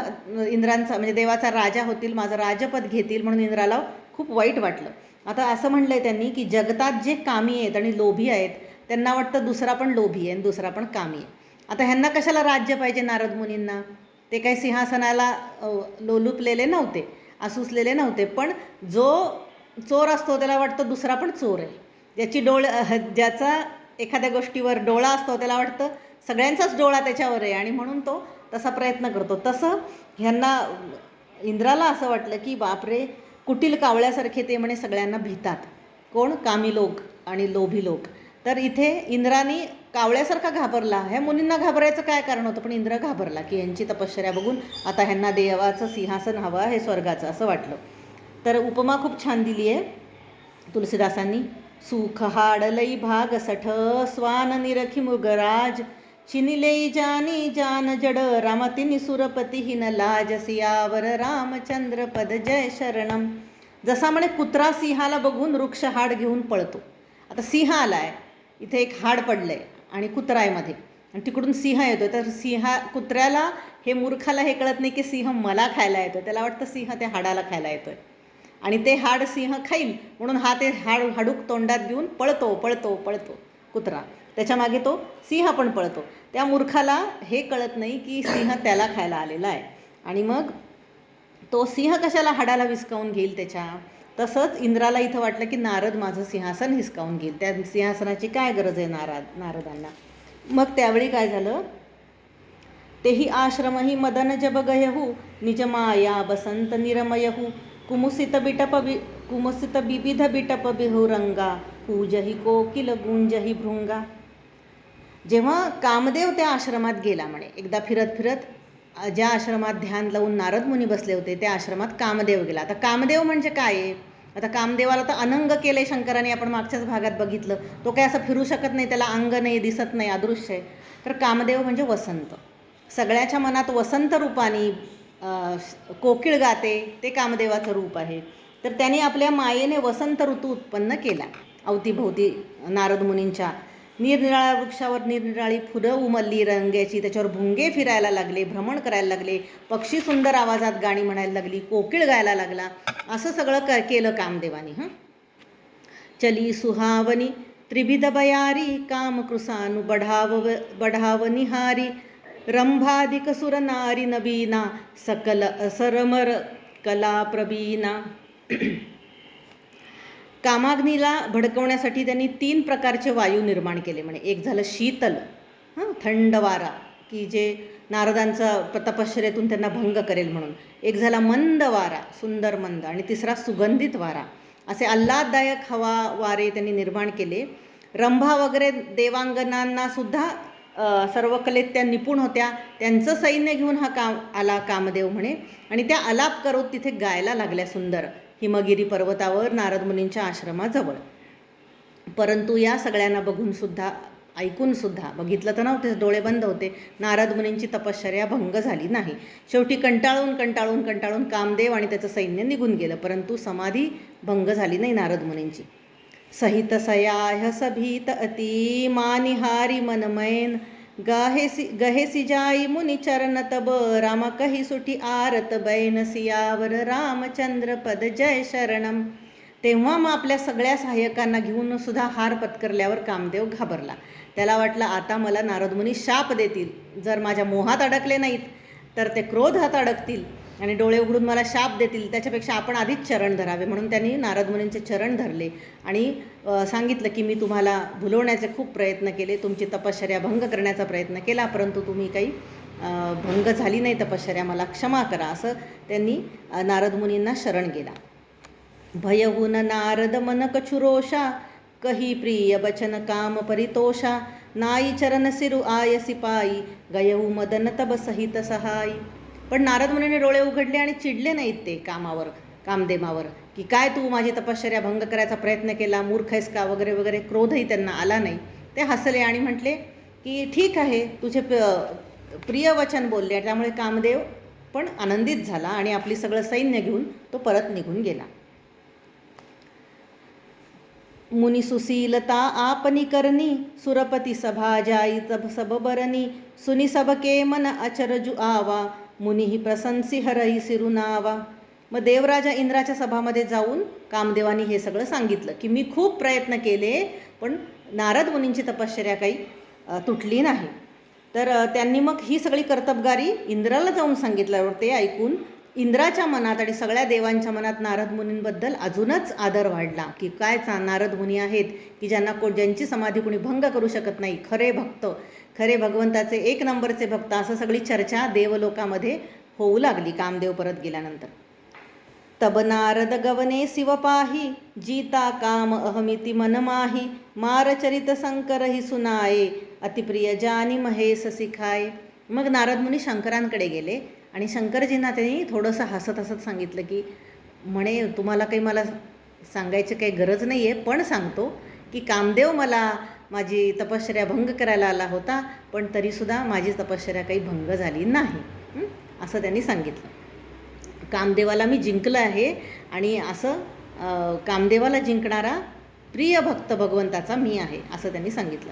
इंद्रांचा म्हणजे देवाचा राजा होतील, माझं राजपद घेतील, म्हणून इंद्राला खूप वाईट वाटलं. आता असं म्हणलंय त्यांनी, की जगतात जे कामी आहेत आणि लोभी आहेत, त्यांना वाटतं दुसरा पण लोभी आहे आणि दुसरा पण कामी आहे. आता ह्यांना कशाला राज्य पाहिजे नारद मुनींना, ते काही सिंहासनाला लोलुपलेले नव्हते, आसुसलेले नव्हते. पण जो चोर असतो त्याला वाटतं दुसरा पण चोर आहे. ज्याचा एखाद्या गोष्टीवर डोळा असतो त्याला वाटतं सगळ्यांचाच डोळा त्याच्यावर आहे, आणि म्हणून तो तसा प्रयत्न करतो. तसं ह्यांना इंद्राला असं वाटलं, की बापरे, कुटील कावळ्यासारखे ते म्हणे सगळ्यांना भीतात. कोण, कामी लोक आणि लोभी लोक. तर इथे इंद्रानी कावळ्यासारखा घाबरला. ह्या मुनींना घाबरायचं काय कारण होतं, पण इंद्र घाबरला, की यांची तपश्चर्या बघून आता ह्यांना देवाचं सिंहासन हवं आहे, स्वर्गाचं, असं वाटलं. तर उपमा खूप छान दिली आहे तुलसीदासांनी. सुख हाडलई भाग सठ, स्वान निरखी मुगराज, चिनिले जानी जान जड, रामतिनी सुरपती हिन लाज, सियावर रामचंद्र पद जय शरणम. जसा म्हणे कुत्रा सिंहाला बघून वृक्ष हाड घेऊन पळतो. आता सिंह आलाय, इथे एक हाड पडलंय आणि कुत्रा आहे मध्ये, आणि तिकडून सिंह येतो. तर कुत्र्याला, हे मूर्खाला हे कळत नाही की सिंह मला खायला येतो. त्याला वाटतं सिंह त्या हाडाला खायला येतोय आणि ते हाड सिंह खाईल, म्हणून हा ते हाडूक तोंडात घेऊन पळतो कुत्रा. त्याच्या मागे तो सिंह पण पळतो. त्या मूर्खाला हे कळत नाही की सिंह त्याला खायला आलेला आहे, आणि मग तो सिंह कशाला हाडाला विस्कावून घेईल त्याच्या. तसंच इंद्राला इथं वाटलं की नारद माझं सिंहासन हिसकावून घेईल, त्या सिंहासनाची काय गरज आहे नारदांना. मग त्यावेळी काय झालं, तेही आश्रमही मदन जब गयहू, निज माया बसंत निरमयहू, कुमुसित विविध बिटप बिहुरंगा, पूजही कोकिल गुंजही भृंगा. जेव्हा कामदेव त्या आश्रमात गेला म्हणे, एकदा फिरत ज्या आश्रमात ध्यान लावून नारद मुनी बसले होते त्या आश्रमात कामदेव गेला. आता कामदेव म्हणजे काय आहे, आता कामदेवाला तर अनंग केले शंकराने, आपण मागच्याच भागात बघितलं. तो काय असं फिरू शकत नाही, त्याला अंग नाही, दिसत नाही, अदृश्य आहे. तर कामदेव म्हणजे वसंत, सगळ्याच्या मनात वसंत रूपाने कोकिळ गाते, ते कामदेवाचं रूप आहे. तर त्यांनी आपल्या मायेने वसंत ऋतू उत्पन्न केला अवतीभोवती नारद मुनींच्या. निरनिराळ्या वृक्षावर निरनिराळी फुलं उमलली रंगाची, त्याच्यावर भुंगे फिरायला लागले, भ्रमण करायला लागले, पक्षी सुंदर आवाजात गाणी म्हणायला लागली, कोकिळ गायला लागला. असं सगळं केलं कामदेवानी. चली सुहावनी त्रिविध बयारी, कामकृसानु बढाव निहारी, रंभाधिक सुर नारी नबीना, सकल असरमर कला प्रवीणा. कामाग्नीला भडकवण्यासाठी त्यांनी 3 प्रकारचे वायू निर्माण केले म्हणे. एक झालं शीतल, थंड वारा, की जे नारदांचा तपश्चर्येतून त्यांना भंग करेल म्हणून. एक झाला मंद वारा, सुंदर मंद, आणि तिसरा सुगंधित वारा. असे आल्हाददायक वारे त्यांनी निर्माण केले. रंभा वगैरे देवांगनांना सुद्धा सर्व कलेत त्या निपुण होत्या. त्यांचं सैन्य घेऊन हा आला कामदेव म्हणे, आणि त्या आलाप करत तिथे गायला लागल्या सुंदर हिमगिरी पर्वतावर नारद मुनींच्या आश्रमाजवळ. परंतु या सगळ्यांना बघूनसुद्धा, ऐकूनसुद्धा, बघितलं तर नव्हतेच, डोळे बंद होते, नारद मुनींची तपश्चर्या भंग झाली नाही. शेवटी कंटाळून कंटाळून कंटाळून कामदेव आणि त्याचं सैन्य निघून गेलं, परंतु समाधी भंग झाली नाही नारद मुनींची. सहित सयाह सभीत अति मानिहारी मनमैन गहेसी जाई मुनि चरण तब रामा कही सुठी आरत बैन सियावर रामचंद्र पद जय शरणम. तेव्हा मग आपल्या सगळ्या सहाय्यकांना घेऊन सुद्धा हार पत्करल्यावर कामदेव घाबरला. त्याला वाटलं आता मला नारद मुनी शाप देतील, जर माझ्या मोहात अडकले नाहीत तर ते क्रोधात अडकतील आणि डोळे उघडून मला शाप देतील, त्याच्यापेक्षा आपण आधीच चरण धरावे. म्हणून त्यांनी नारद मुनींचे चरण धरले आणि सांगितलं की मी तुम्हाला भुलवण्याचे खूप प्रयत्न केले, तुमची तपश्चर्या भंग करण्याचा प्रयत्न केला, परंतु तुम्ही काही भंग झाली नाही तपश्चर्या, मला क्षमा करा, असं त्यांनी नारद मुनींना शरण गेला. भयहुन नारद मन कछुरोषा कही प्रिय बचन काम परितोषा नाई चरण सिरु आय सिपाई गयहू मदन तब सहित सहाई. पण नारद मुनीने डोळे उघडले आणि चिडले नाहीत ते कामदेवावर की काय तू माझी तपश्चर्या भंग करायचा प्रयत्न केला, मूर्ख आहेस का, वगैरे वगैरे. क्रोधही त्यांना आला नाही. ते हसले आणि म्हटले की ठीक आहे, तुझे प्रिय वचन बोलले. त्यामुळे कामदेव पण आनंदित झाला आणि आपली सगळं सैन्य घेऊन तो परत निघून गेला. मुनी सुशीलता आपनी करनी सुरपती सभा जाई तब सब बरनी सुनी सबके मन अचरजु आवा मुनीही प्रशंसी हरही सिरुनावा. मग देवराजा इंद्राच्या सभामध्ये जाऊन कामदेवानी हे सगळं सांगितलं की मी खूप प्रयत्न केले, पण नारद मुनींची तपश्चर्या काही तुटली नाही. तर त्यांनी मग ही सगळी कर्तबगारी इंद्राला जाऊन सांगितल्यावर ते ऐकून इंद्राच्या मनात आणि सगळ्या देवांच्या मनात नारद मुनींबद्दल अजूनच आदर वाढला की काय नारद मुनी आहेत की ज्यांची समाधी कोणी भंग करू शकत नाही, खरे भक्त, खरे भगवंताचे एक नंबरचे भक्त, असं सगळी चर्चा देवलोकामध्ये होऊ लागली कामदेव परत गेल्यानंतर. तब नारद गवने शिवपाही जीता काम अहमिती मनमाही मारचरित शंकर ही सुनाये अतिप्रिय जानी महेश सिखाये. मग नारद मुनी शंकरांकडे गेले आणि शंकरजींना त्यांनी थोडंसं हसत हसत सांगितलं की म्हणे तुम्हाला काही मला सांगायची काही गरज नाही आहे, पण सांगतो की कामदेव मला माझी तपश्चर्या भंग करायला आला होता, पण तरीसुद्धा माझी तपश्चर्या काही भंग झाली नाही, असं त्यांनी सांगितलं. कामदेवाला मी जिंकलं आहे आणि असं कामदेवाला जिंकणारा प्रिय भक्त भगवंताचा मी आहे, असं त्यांनी सांगितलं.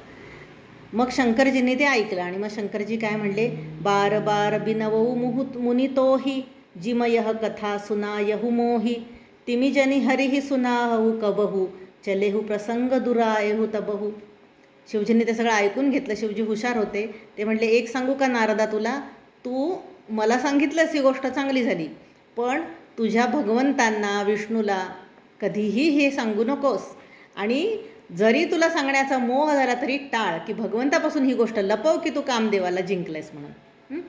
मग शंकरजींनी ते ऐकलं आणि मग शंकरजी काय म्हणले, बार बार बिनवऊ मुनी तोही जिमयह कथा सुनायहु मोही तिमिजनी हरिही सुनाहू कबहू चलेहू प्रसंग दुरायहू तबहू. शिवजींनी ते सगळं ऐकून घेतलं. शिवजी हुशार होते. ते म्हणले एक सांगू का नारदा तुला, तू मला सांगितलंस ही गोष्ट चांगली झाली, पण तुझ्या भगवंतांना विष्णूला कधीही हे सांगू नकोस, आणि जरी तुला सांगण्याचा मोह झाला तरी टाळ, की भगवंतापासून ही गोष्ट लपव की तू कामदेवाला जिंकलेस म्हणून.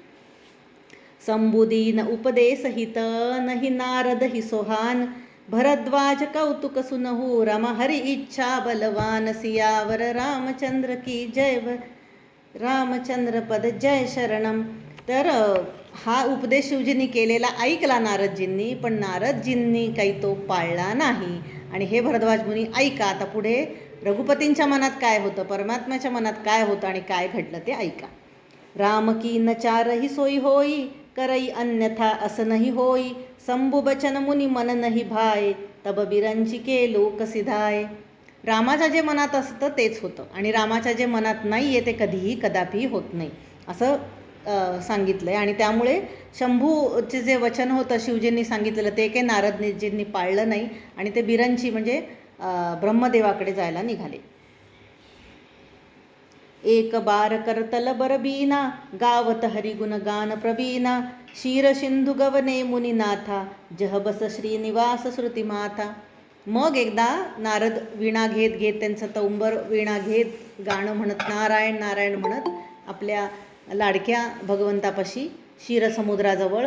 संबुदीन उपदेशहित नही नारद हि सोहान भरद्वाज कौतुक सुनहू रमा हरि इच्छा बलवान सियावर रामचंद्र की जय रामचंद्र पद जय शरणम. तर हा उपदेश शिवजींनी केलेला ऐकला नारदजींनी, पण नारदजींनी काही तो पाळला नाही. आणि हे भरद्वाज मुनी ऐका, आता पुढे रघुपतींच्या मनात काय होतं, परमात्म्याच्या मनात काय होतं आणि काय घडलं ते ऐका. राम की नचारही सोई होई करई अन्यथा असं नाही होई संभू बचन मुनी मन नाही भाय तब बिरंची के लोक सिधाय. रामाच्या जे मनात असतं तेच होतं आणि रामाच्या जे मनात नाही आहे ते कधीही कदापि होत नाही, असं सांगितलं आहे. आणि त्यामुळे शंभूचे जे वचन होतं शिवजींनी सांगितलेलं ते काही नारदजींनी पाळलं नाही आणि ते बिरंची म्हणजे ब्रह्मदेवाकडे जायला निघाले. एक बार करतल बरबीना गावत हरिगुण गान प्रवीणा क्षीर सिंधू गवने मुनिनाथा जह बस श्रीनिवास श्रुती माथा. मग एकदा नारद वीणा घेत घेत त्यांचं तौंबर वीणा घेत गाणं म्हणत नारायण नारायण म्हणत आपल्या लाडक्या भगवंतापाशी क्षीरसमुद्राजवळ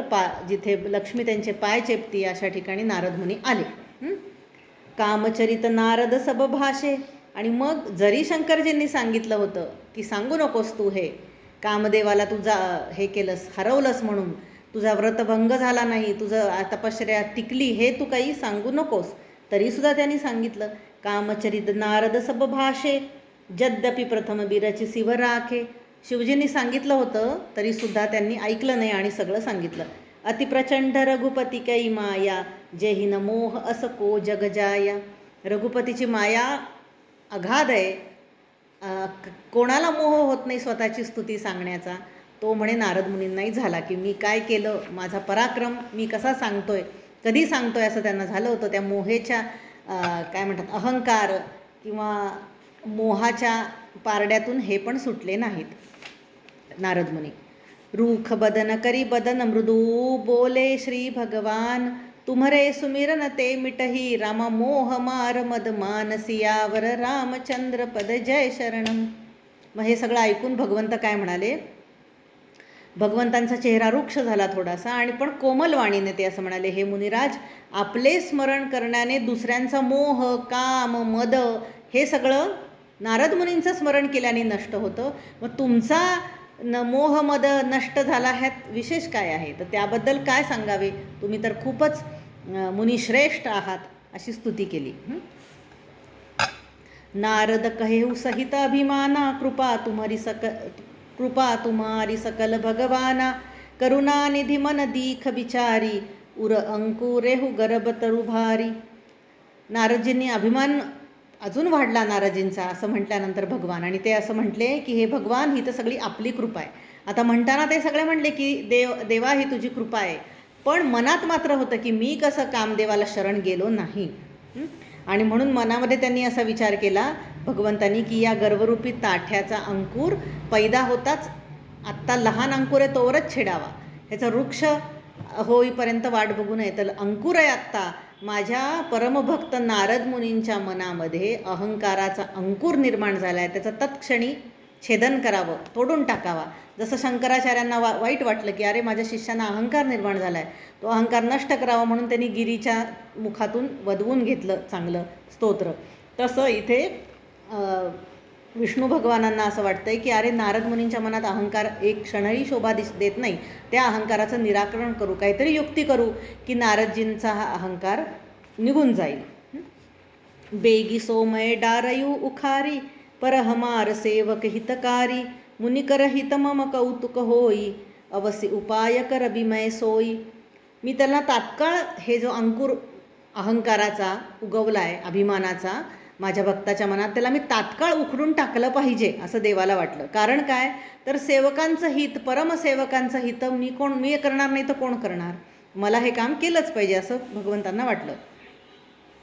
जिथे लक्ष्मी त्यांचे पाय चेपती अशा ठिकाणी नारद मुनी आले. कामचरित नारद सब भाषे. आणि मग जरी शंकरजींनी सांगितलं होतं की सांगू नकोस तू हे कामदेवाला तुझा हे केलंस, हरवलंस म्हणून, तुझा व्रतभंग झाला नाही, तुझं तपश्चर्या टिकली, हे तू काही सांगू नकोस. तरीसुद्धा त्यांनी सांगितलं. कामचरित नारद सब भाषे यद्यपि प्रथम बिरची शिव राखे. शिवजींनी सांगितलं होतं तरीसुद्धा त्यांनी ऐकलं नाही आणि सगळं सांगितलं. अतिप्रचंड रघुपती कै माया जेही न मोह असको जग जाया. रघुपतीची माया अगाध आहे. कोणाला मोह होत नाही स्वतःची स्तुती सांगण्याचा. तो म्हणे नारद मुनींनाही झाला की मी काय केलं, माझा पराक्रम मी कसा सांगतोय, कधी सांगतोय असं त्यांना झालं होतं. त्या मोहेच्या काय म्हणतात अहंकार किंवा मोहाच्या पारड्यातून हे पण सुटले नाहीत नारद मुनी. रूख बदन करी बदन मृदू बोले श्री भगवान तुम्हरे सुमिरन ते मिटही रामा मोह मार मद मानसियावर रामचंद्र पद जय शरणम. मग हे सगळं ऐकून भगवंत काय म्हणाले, भगवंतांचा चेहरा रुक्ष झाला थोडासा आणि पण कोमल वाणीने ते असं म्हणाले, हे मुनिराज, आपले स्मरण करण्याने दुसऱ्यांचा मोह काम मद हे सगळं नारद मुनींचं स्मरण केल्याने नष्ट होतं. मग तुमचा मोह मद नष्ट झाला ह्यात विशेष काय आहे, तर त्याबद्दल काय सांगावे, तुम्ही तर खूपच मुनिश्रेष्ठ आहात, अशी स्तुती केली. नारद कहेहु सहित अभिमाना कृपा तुम्हारी सकल भगवाना करुणा निधि मन दीख बिचारी उर अंकुरेहु गर्भ तरु भारी. नारदजींनी अभिमान अजून वाढला नारदजींचा असं म्हटल्यानंतर भगवान, आणि ते असं म्हटले की हे भगवान, ही तर सगळी आपली कृपा आहे. आता म्हणताना ते सगळे म्हणले की देवा ही तुझी कृपा आहे, पण मनात मात्र होतं की मी कसं कामदेवाला शरण गेलो नाही. आणि म्हणून मनामध्ये त्यांनी असा विचार केला भगवंतांनी की या गर्भरूपी ताठ्याचा अंकुर पैदा होताच, आत्ता लहान अंकुर आहे तोवरच छेडावा, ह्याचा वृक्ष होईपर्यंत वाट बघू नये. तर अंकुर आहे आत्ता, माझ्या परमभक्त नारद मुनींच्या मनामध्ये अहंकाराचा अंकुर निर्माण झाला आहे, त्याचं तत्क्षणी छेदन करावं, तोडून टाकावा. जसं शंकराचार्यांना वाईट वाटलं की अरे माझ्या शिष्यांना अहंकार निर्माण झाला आहे, तो अहंकार नष्ट करावा म्हणून त्यांनी गिरीच्या मुखातून वदवून घेतलं चांगलं स्तोत्र. तसं इथे विष्णू भगवानांना असं वाटतं आहे की अरे नारद मुनींच्या मनात अहंकार एक क्षणही शोभा देत नाही, त्या अहंकाराचं निराकरण करू, काहीतरी युक्ती करू की नारदजींचा हा अहंकार निघून जाईल. बेगी सोमय डारयू उखारी परहमार सेवक हितकारी मुनिकर हित मम कौतुक होई अवसी उपाय कर बिमय सोई. मी त्यांना तात्काळ हे जो अंकुर अहंकाराचा उगवला आहे अभिमानाचा माझ्या भक्ताच्या मनात, त्याला मी तात्काळ उखडून टाकलं पाहिजे असं देवाला वाटलं. कारण काय, तर सेवकांचं हित, परमसेवकांचं हित मी करणार नाही तर कोण करणार, मला हे काम केलंच पाहिजे असं भगवंतांना वाटलं.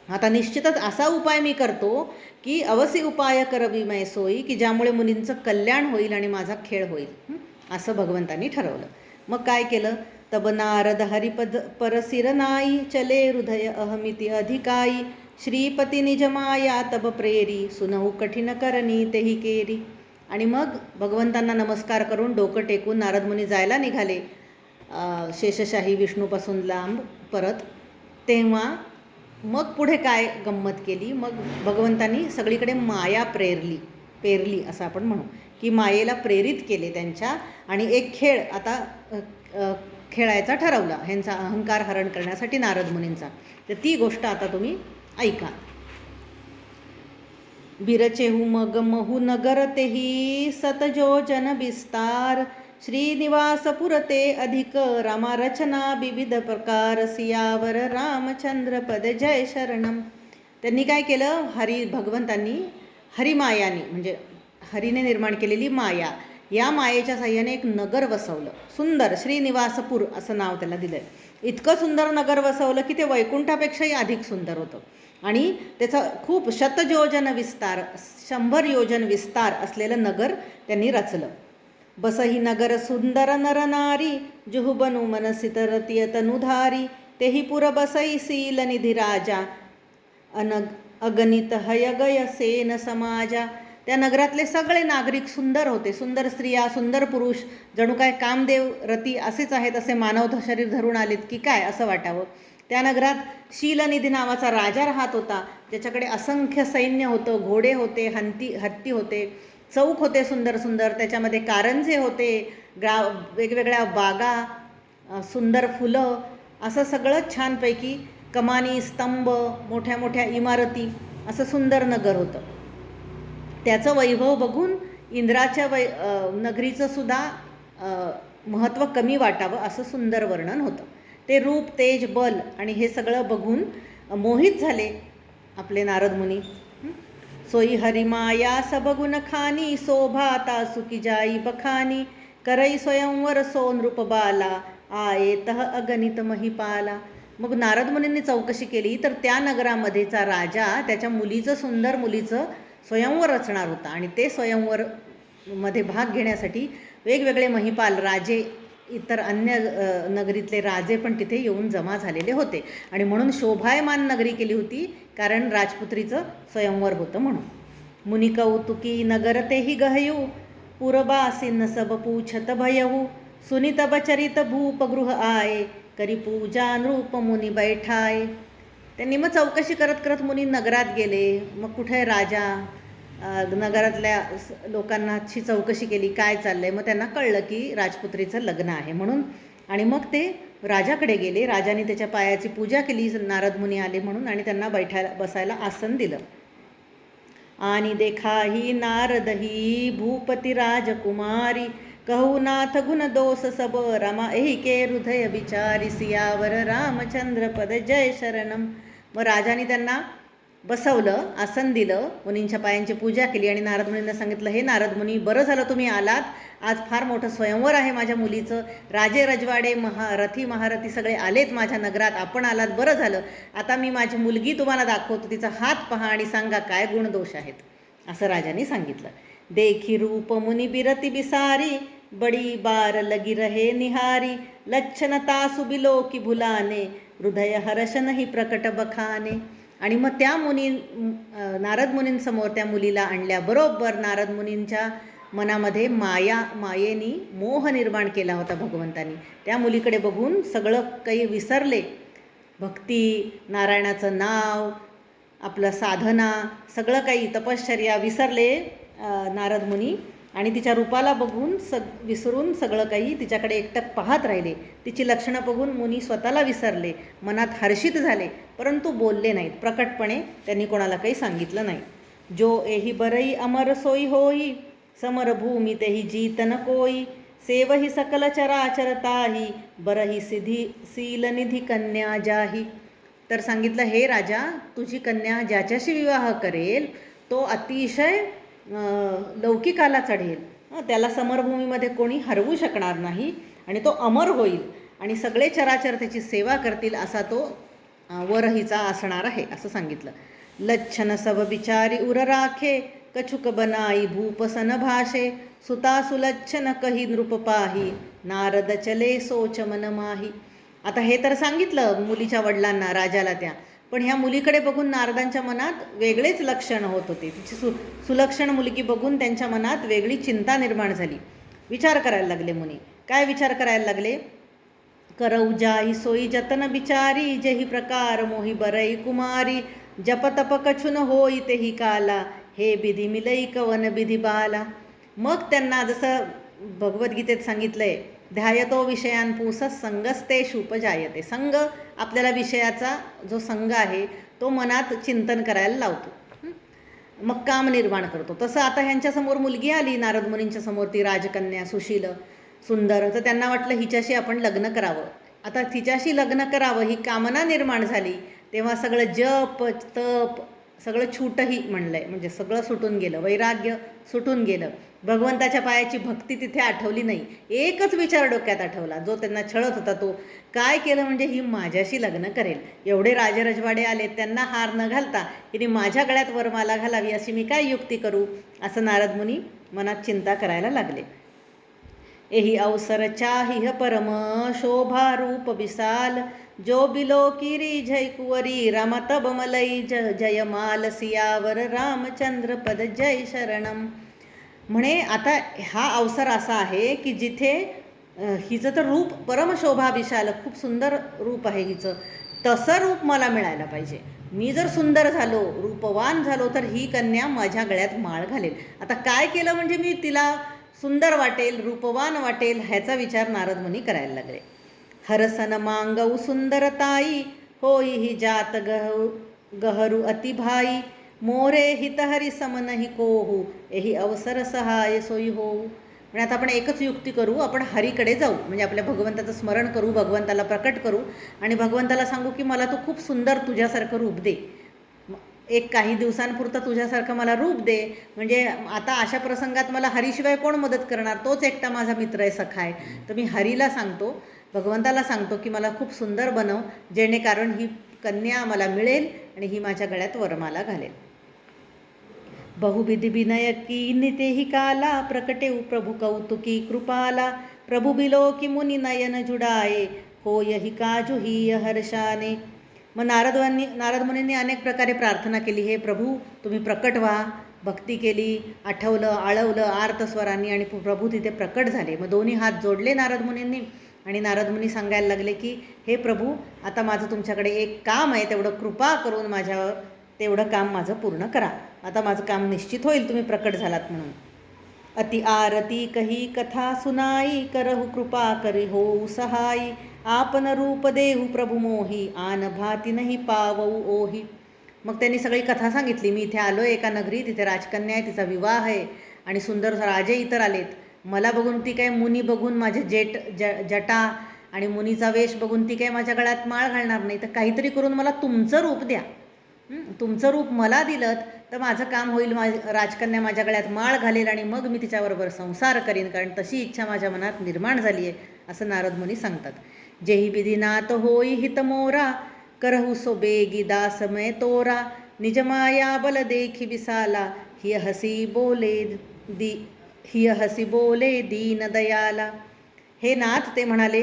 आता निश्चितच असा उपाय मी करतो की अवसी उपाय कर विमय सोयी, की ज्यामुळे मुनींचं कल्याण होईल आणि माझा खेळ होईल, असं भगवंतांनी ठरवलं. मग काय केलं, तब नारद हरिपद परसिर नाई चले हृदय अहमिती अधिकाई श्रीपती निज माया तब प्रेरी सुनहु कठीण करणी तेही केरी. आणि मग भगवंतांना नमस्कार करून डोकं टेकून नारद मुनी जायला निघाले शेषशाही विष्णूपासून लांब परत. तेव्हा मग पुढे काय गंमत केली, मग भगवंतांनी सगळीकडे माया पेरली असं आपण म्हणू, की मायेला प्रेरित केले त्यांच्या, आणि एक खेळ आता खेळायचा ठरवला ह्यांचा अहंकार हरण करण्यासाठी नारद मुनींचा. तर ती गोष्ट आता तुम्ही ऐका. बिरचेहू मग महू नगर तेही सतजोजन विस्तार श्रीनिवास पुरते अधिक रामा रचना विविध प्रकार सियावर रामचंद्र पद जय शरणम. त्यांनी काय केलं, भगवंतांनी हरिमायानी म्हणजे हरीने निर्माण केलेली माया, या मायेच्या साह्याने एक नगर वसवलं सुंदर, श्रीनिवासपूर असं नाव त्याला दिलं आहे. इतकं सुंदर नगर वसवलं की ते वैकुंठापेक्षाही अधिक सुंदर होतं, आणि त्याचा खूप शतयोजन विस्तार 100 योजन विस्तार असलेलं नगर त्यांनी रचलं. बसही नगर सुंदर नरनारी जुहुबनु मनसित रतिय तनुधारी तेही पुर बसई सील निधी राजा अगणित हयगय सेन समाजा. त्या नगरातले सगळे नागरिक सुंदर होते, सुंदर स्त्रिया, सुंदर पुरुष, जणू काय कामदेव रती असेच आहेत, असे मानव शरीर धरून आलेत की काय असं वाटावं. त्या नगरात शीलनिधी नावाचा राजा राहत होता, ज्याच्याकडे असंख्य सैन्य होतं, घोडे होते, हत्ती होते, चौक होते सुंदर सुंदर, त्याच्यामध्ये कारंजे होते, वेगवेगळ्या बागा, सुंदर फुलं, असं सगळं छानपैकी, कमानी, स्तंभ, मोठ्या मोठ्या इमारती, असं सुंदर नगर होतं. त्याचं वैभव बघून इंद्राच्या नगरीचं सुद्धा महत्त्व कमी वाटावं असं सुंदर वर्णन होतं. ते रूप, तेज, बल आणि हे सगळं बघून मोहित झाले आपले नारद मुनी. सोई हरिमाया सबगुण खानी, शोभाता सुखी जाई बखानी, करई स्वयंवर सो नृप बाला, आये तह अगणित महिपाला. मग नारद मुनींनी चौकशी केली तर त्या नगरामध्येचा राजा त्याच्या मुलीचं, सुंदर मुलीचं स्वयंवर रचणार होता. आणि ते स्वयंवर मध्ये भाग घेण्यासाठी वेगवेगळे महिपाल, राजे, इतर अन्य नगरीतले राजे पण तिथे येऊन जमा झालेले होते. आणि म्हणून शोभायमान नगरी केली होती, कारण राजपुत्रीचं स्वयंवर होतं म्हणून. मुनी कौतुकी नगर तेही गहयू, पुरबासीन सब पूछत भयहू, सुनितब चरित भूपगृह आये, करी पूजा नृप मुनी बैठाय. त्यांनी मग चौकशी करत करत मुनी नगरात गेले. मग कुठे राजा, नगरातल्या लोकांनाची चौकशी केली, काय चाललंय. मग त्यांना कळलं की राजपुत्रीचं लग्न आहे म्हणून. आणि मग ते राजाकडे गेले. राजाने त्याच्या पायाची पूजा केली, नारद मुनी आले म्हणून, आणि त्यांना बसायला आसन दिलं. आणि देखा ही नारद ही भूपती राजकुमारी, कहू नाथ गुण दोष सब रमा, एही के हृदय विचारी, सियावर रामचंद्र पद जय शरणम. मग राजाने त्यांना बसवलं, आसन दिलं, मुनींच्या पायांची पूजा केली आणि नारद मुनींना सांगितलं, हे नारद मुनी, बरं झालं तुम्ही आलात. आज फार मोठं स्वयंवर आहे माझ्या मुलीचं. राजे रजवाडे, महारथी महारथी सगळे आलेत माझ्या नगरात. आपण आलात, बरं झालं. आता मी माझी मुलगी तुम्हाला दाखवतो, तिचा हात पहा आणि सांगा काय गुणदोष आहेत, असं राजाने सांगितलं. देखी रूप मुनी बिरती बिसारी, बडी बार लगी रहे निहारी, लच्छनता सुबिलो की भुलाने, हृदय हर्षन ही प्रकट बखाने. आणि मग त्या नारद मुनींसमोर त्या मुलीला आणल्याबरोबर नारद मुनींच्या मनामध्ये मायेनी मोह निर्माण केला होता भगवंतानी. त्या मुलीकडे बघून सगळं काही विसरले, भक्ती, नारायणाचं नाव, आपलं साधना, सगळं काही, तपश्चर्या विसरले नारद मुनी. आणि तिच्या रूपाला बघून विसरून सगळं काही तिच्याकडे एकटक पाहत राहिले. तिची लक्षणं बघून मुनी स्वतःला विसरले, मनात हर्षित झाले, परंतु बोलले नाहीत. प्रकटपणे त्यांनी कोणाला काही सांगितलं नाही. जो एही बरई अमर सोई होई, समरभूमी तेही जीत न कोई, सेवही सकल चराचरताही, बरही सिधी सीलनिधी कन्या जाही. तर सांगितलं, हे राजा, तुझी कन्या ज्याच्याशी विवाह करेल तो अतिशय लौकिकाला चढेल, त्याला समरभूमीमध्ये कोणी हरवू शकणार नाही, आणि तो अमर होईल, आणि सगळे चराचर त्याची सेवा करतील, असा तो वरहीचा असणार आहे, असं सांगितलं. लच्छन सब बिचारी उर राखे, कछुक बनाई भूपसन भाषे, सुता सुलच्छन कही नृप पाही, नारद चले सोच मन माही. आता हे तर सांगितलं मुलीच्या वडिलांना, राजाला त्या. पण ह्या मुलीकडे बघून नारदांच्या मनात वेगळेच लक्षण होत होते. तिची सुलक्षण मुलगी बघून त्यांच्या मनात वेगळी चिंता निर्माण झाली. विचार करायला लागले मुनी. काय विचार करायला लागले? करऊ जाही सोयी जतन बिचारी, जेही प्रकार मोही बरई कुमारी, जप तप कछुन होई तेही काला, हे बिधी मिलई कवन बिधी बाला. मग त्यांना जसं भगवद्गीतेत सांगितलंय, ध्यायतो विषयान पुसस संगस्ते उपजायते. संग आपल्याला विषयाचा जो संग आहे तो मनात चिंतन करायला लावतो, मग काम निर्माण करतो. तसं आता ह्यांच्यासमोर मुलगी आली नारद मुनींच्या समोर, ती राजकन्या, सुशील, सुंदर. तर त्यांना वाटलं हिच्याशी आपण लग्न करावं. आता तिच्याशी लग्न करावं ही कामना निर्माण झाली, तेव्हा सगळं जप तप सगळं छूटही म्हणलंय, म्हणजे सगळं सुटून गेलं, वैराग्य सुटून गेलं. भगवंताच्या पायाची भक्ती तिथे आठवली नाही. एकच विचार डोक्यात आठवला, जो त्यांना छळत होता तो. काय केलं म्हणजे ही माझ्याशी लग्न करेल. एवढे राजरजवाडे आले, त्यांना हार न घालता हिने माझ्या गळ्यात वरमाला घालावी, अशी मी काय युक्ती करू, असं नारद मुनी मनात चिंता करायला लागले. एही अवसर चाहिह परम शोभा रूप विशाल, जो बिलो किरी जय कुवरी रमा तब मलई जयमाल, सियावर रामचंद्र पद जय शरणम. म्हणे आता हा अवसर असा आहे की जिथे हिचं तर रूप परमशोभा विशाल, खूप सुंदर रूप आहे हिचं, तसं रूप मला मिळायला पाहिजे. मी जर सुंदर झालो, रूपवान झालो, तर ही कन्या माझ्या गळ्यात माळ घालेल. आता काय केलं म्हणजे मी तिला सुंदर वाटेल, रूपवान वाटेल, ह्याचा विचार नारद मुनी करायला लागले. हरसन मांगऊ सुंदरताई, होई ही जात गहरू अतिभाई. मोरे हितहरी समनहि कोहू, एही अवसर सहाय सोयी होऊ. म्हणजे आता आपण एकच युक्ती करू, आपण हरीकडे जाऊ, म्हणजे आपल्या भगवंताचं स्मरण करू, भगवंताला प्रकट करू आणि भगवंताला सांगू की मला तू खूप सुंदर तुझ्यासारखं रूप दे, एक काही दिवसांपुरतं तुझ्यासारखं मला रूप दे. म्हणजे आता अशा प्रसंगात मला हरीशिवाय कोण मदत करणार, तोच एकटा माझा मित्र आहे, सखा आहे. तर मी हरीला सांगतो, भगवंताला सांगतो की मला खूप सुंदर बनव, जेणेकारण ही कन्या मला मिळेल आणि ही माझ्या गळ्यात वरमाला घालेल. बहुविधि विनय कीन्हि तेहि काला, प्रकटेउ प्रभु कौतुकी कृपाला. प्रभु बिलो की मुनी नयन जुडाये, होय ही काजु ही हर्षाने. मग नारद मुनींनी अनेक प्रकारे प्रार्थना केली, हे प्रभू तुम्ही प्रकट व्हा. भक्ती केली, आठवलं, आळवलं आर्तस्वरांनी आणि प्रभू तिथे प्रकट झाले. मग दोन्ही हात जोडले नारद मुनींनी आणि नारद मुनी सांगायला लागले की हे प्रभू, आता माझं तुमच्याकडे एक काम आहे, तेवढं कृपा करून माझ्यावर तेवढं काम माझं पूर्ण करा. आता माझं काम निश्चित होईल, तुम्ही प्रकट झालात म्हणून. अति आरती कही कथा सुनाई, करहु कृपा करी होऊ सहाई. आपण रूप देहू प्रभु मोही, आन भाती नाही पावऊ ओही. मग त्यांनी सगळी कथा सांगितली. मी इथे आलो एका नगरी, तिथे राजकन्या आहे, तिचा विवाह आहे आणि सुंदर राजे इतर आलेत. मला बघून ती काय, मुनी बघून माझे जटा आणि मुनीचा वेश बघून ती काय माझ्या गळ्यात माळ घालणार नाही. तर काहीतरी करून मला तुमचं रूप द्या. तुमचं रूप मला दिलं तर माझं काम होईल, राजकन्या माझ्या गळ्यात माळ घालेल आणि मग मी तिच्याबरोबर संसार करीन, कारण तशी इच्छा माझ्या मनात निर्माण झाली आहे, असं नारद मुनी सांगतात. जेही विधिनाथ होई हित मोरा, करहु सो बेगी दासमय तोरा. निज माया बल देखी विसाला, हिय हसी बोले दीन दयाला. हे नाथ, ते म्हणाले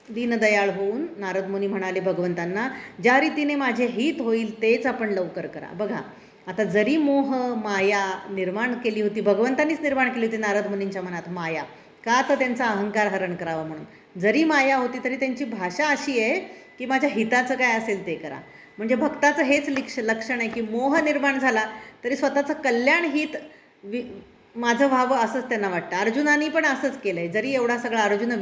दीनदयाळ होऊन नारद मुनी म्हणाले भगवंतांना, ज्या रीतीने माझे हित होईल तेच आपण लवकर करा. बघा, आता जरी मोह माया निर्माण केली होती, भगवंतांनीच निर्माण केली होती नारद मुनींच्या मनात माया, का तर त्यांचा अहंकार हरण करावा म्हणून. जरी माया होती तरी त्यांची भाषा अशी आहे की माझ्या हिताचं काय असेल ते करा. म्हणजे भक्ताचं हेच लक्षण आहे की मोह निर्माण झाला तरी स्वतःचं कल्याण हित माझं व्हावं असंच त्यांना वाटतं. अर्जुनानी पण असंच केलं आहे. जरी एवढा सगळा अर्जुन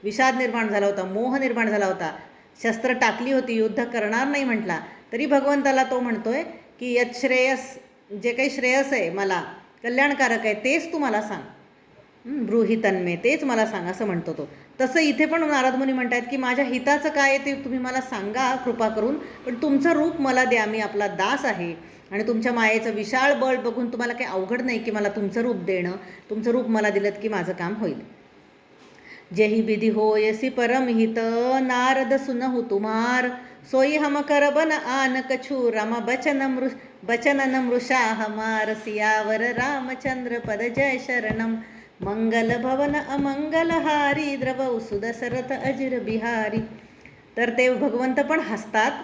विषाद निर्माण झाला होता, मोह निर्माण झाला होता, शस्त्र टाकली होती, युद्ध करणार नाही म्हटला, तरी भगवंताला तो म्हणतोय की यत श्रेयस, जे काही श्रेयस आहे मला कल्याणकारक आहे तेच तू मला सांग, ब्रूहि तन्मे, तेच मला सांग, असं म्हणतो तो. तसं इथे पण नारद मुनी म्हणतात की माझ्या हिताचं काय आहे ते तुम्ही मला सांगा कृपा करून, पण तुमचं रूप मला द्या, मी आपला दास आहे आणि तुमच्या मायेचं विशाळ बळ बघून तुम्हाला काही अवघड नाही की मला तुमचं रूप देणं, तुमचं रूप मला दिलं की माझं काम होईल. जेही विधी होयसी परमहित, नारद सुनहु तुम्हार. सोई हम करबन आन कछु, रमा बचनन मृषा हमार. सियावर रामचंद्र पद जय शरणम, मंगल भवन अमंगल हारी. द्रवौ सुदशरथ अजिर बिहारी. तर ते भगवंत पण हसतात,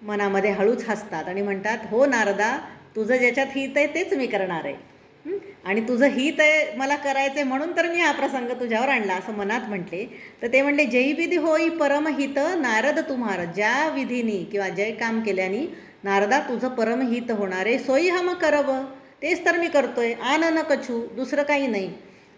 मनामध्ये हळूच हसतात आणि म्हणतात, हो नारदा, तुझं ज्याच्यात हित आहे तेच मी करणार आहे, आणि तुझं हित आहे मला करायचं आहे म्हणून तर मी हा प्रसंग तुझ्यावर आणला, असं मनात म्हटले. तर ते म्हणले, जय विधी होई परमहित नारद तुम्हार. ज्या विधीनी किंवा जय काम केल्याने नारदा तुझं परमहित होणार आहे. सोयी हम करब, तेच तर मी करतोय. आन न कछू, दुसरं काही नाही.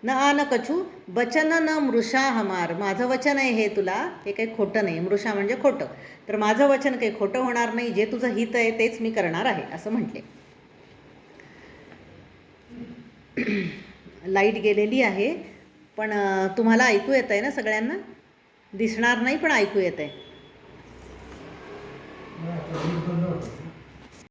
न आन कछू बचन न मृषा हमार. माझं वचन आहे हे तुला, हे काही खोटं नाही. मृषा म्हणजे खोटं, तर माझं वचन काही खोटं होणार नाही. जे तुझं हित आहे तेच मी करणार आहे, असं म्हटले. लाईट गेलेली आहे, पण तुम्हाला ऐकू येत आहे ना सगळ्यांना? दिसणार नाही पण ऐकू येत आहे.